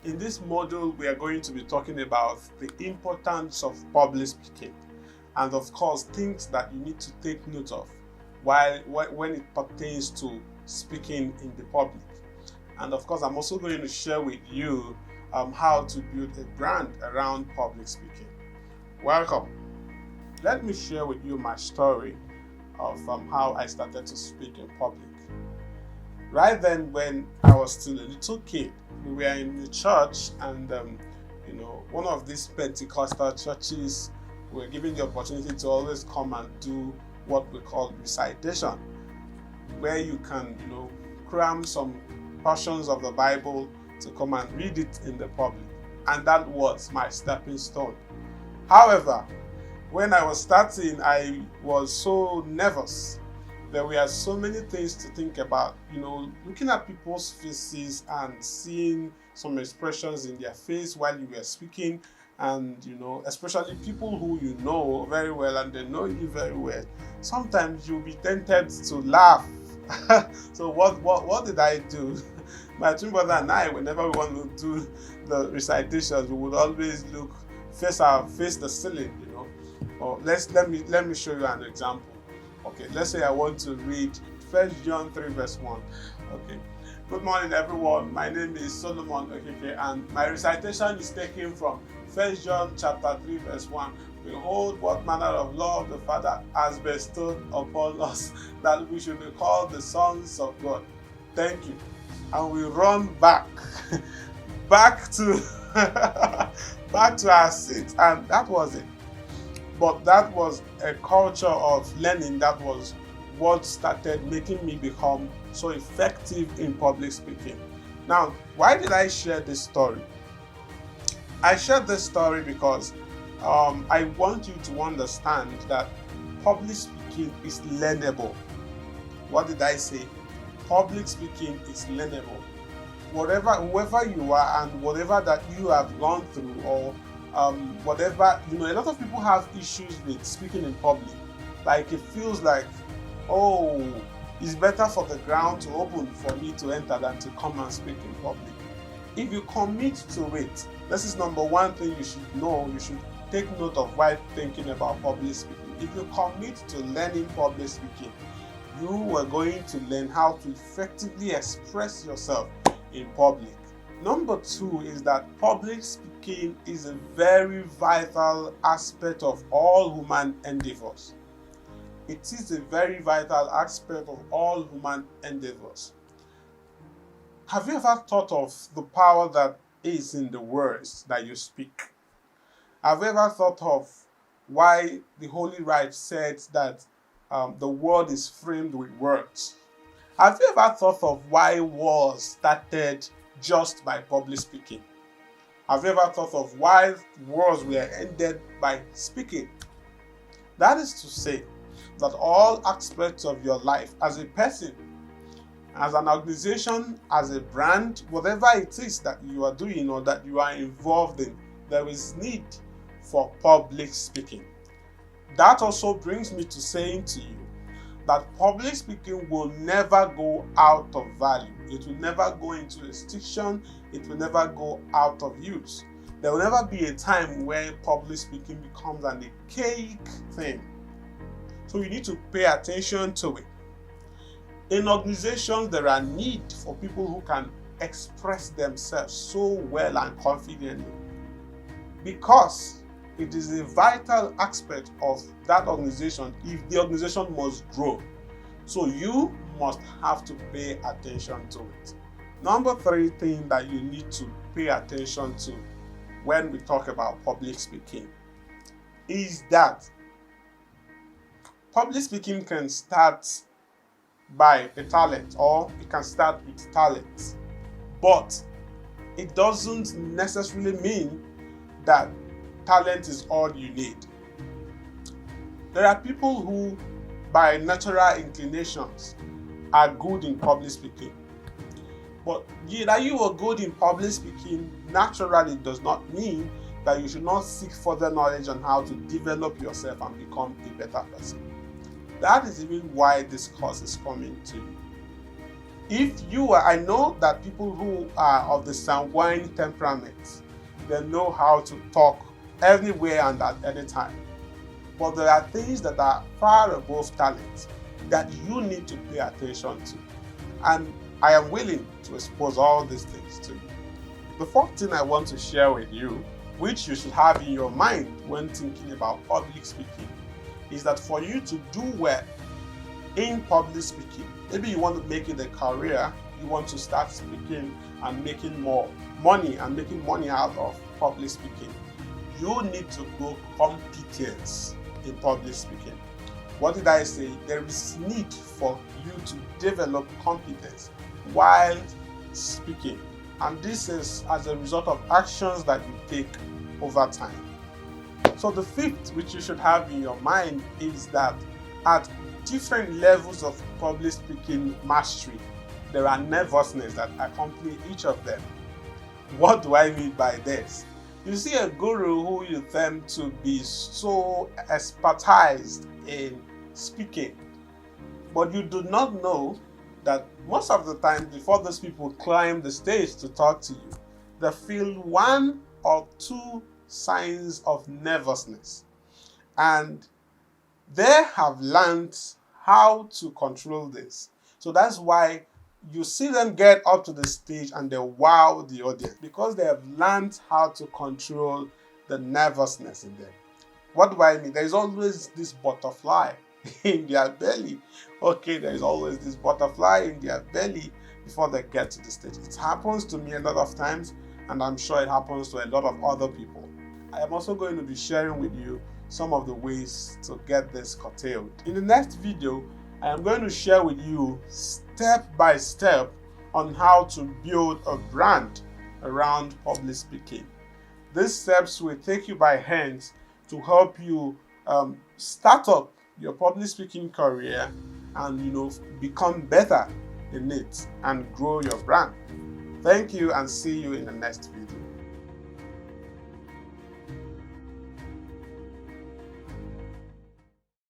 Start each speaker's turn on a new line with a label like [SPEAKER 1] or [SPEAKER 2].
[SPEAKER 1] In this module, we are going to be talking about the importance of public speaking and, of course, things that you need to take note of when it pertains to speaking in the public. And, of course, I'm also going to share with you how to build a brand around public speaking. Welcome. Let me share with you my story of how I started to speak in public. Right then, when I was still a little kid, we were in the church, and one of these Pentecostal churches were given the opportunity to always come and do what we call recitation, where you can, cram some portions of the Bible to come and read it in the public, and that was my stepping stone. However, when I was starting, I was so nervous. There were so many things to think about, looking at people's faces and seeing some expressions in their face while you were speaking, and especially people who you know very well and they know you very well. Sometimes you'll be tempted to laugh. So what did I do? My twin brother and I, whenever we want to do the recitations, we would always face the ceiling, Or let me show you an example. Okay, let's say I want to read 1 John 3 verse 1. Okay. Good morning, everyone. My name is Solomon Okeke, and my recitation is taken from 1 John chapter 3 verse 1. Behold, what manner of love the Father has bestowed upon us, that we should be called the sons of God. Thank you. And we run back to back to our seat, and that was it. But that was a culture of learning. That was what started making me become so effective in public speaking. Now, why did I share this story? I shared this story because I want you to understand that public speaking is learnable. What did I say? Public speaking is learnable. Whoever you are and whatever that you have gone through, or whatever, a lot of people have issues with speaking in public. Like, it feels like, it's better for the ground to open for me to enter than to come and speak in public. If you commit to it, this is number one thing you should know. You should take note of while thinking about public speaking. If you commit to learning public speaking, you are going to learn how to effectively express yourself in public. Number two is that public speaking is a very vital aspect of all human endeavors. It is a very vital aspect of all human endeavors. Have you ever thought of the power that is in the words that you speak? Have you ever thought of why the Holy Writ said that the world is framed with words? Have you ever thought of why wars started just by public speaking? Have you ever thought of why wars were ended by speaking? That is to say that all aspects of your life, as a person, as an organization, as a brand, whatever it is that you are doing or that you are involved in, there is need for public speaking. That also brings me to saying to you that public speaking will never go out of value. It will never go into extinction. It will never go out of use. There will never be a time where public speaking becomes an archaic thing. So you need to pay attention to it. In organizations, there are need for people who can express themselves so well and confidently, because it is a vital aspect of that organization if the organization must grow. So you must have to pay attention to it. Number three thing that you need to pay attention to when we talk about public speaking is that public speaking can start by a talent, or it can start with talent. But it doesn't necessarily mean that talent is all you need. There are people who, by natural inclinations, are good in public speaking. But that you are good in public speaking naturally does not mean that you should not seek further knowledge on how to develop yourself and become a better person. That is even why this course is coming to you. I know that people who are of the sanguine temperament, they know how to talk anywhere and at any time. But there are things that are far above talent that you need to pay attention to. And I am willing to expose all these things to you. The fourth thing I want to share with you, which you should have in your mind when thinking about public speaking, is that for you to do well in public speaking, maybe you want to make it a career, you want to start speaking and making more money and making money out of public speaking, you need to grow competence in public speaking. What did I say? There is need for you to develop competence while speaking. And this is as a result of actions that you take over time. So the fifth, which you should have in your mind, is that at different levels of public speaking mastery, there are nervousness that accompany each of them. What do I mean by this? You see a guru who you tend to be so expertized in speaking, but you do not know that most of the time before those people climb the stage to talk to you, they feel one or two signs of nervousness. And they have learned how to control this. So that's why you see them get up to the stage and they wow the audience, because they have learned how to control the nervousness in them. What do I mean? There is always this butterfly in their belly. Okay, there is always this butterfly in their belly before they get to the stage. It happens to me a lot of times, and I'm sure it happens to a lot of other people. I am also going to be sharing with you some of the ways to get this curtailed. In the next video, I am going to share with you step by step on how to build a brand around public speaking. These steps will take you by hands to help you start up your public speaking career and become better in it and grow your brand. Thank you, and see you in the next video.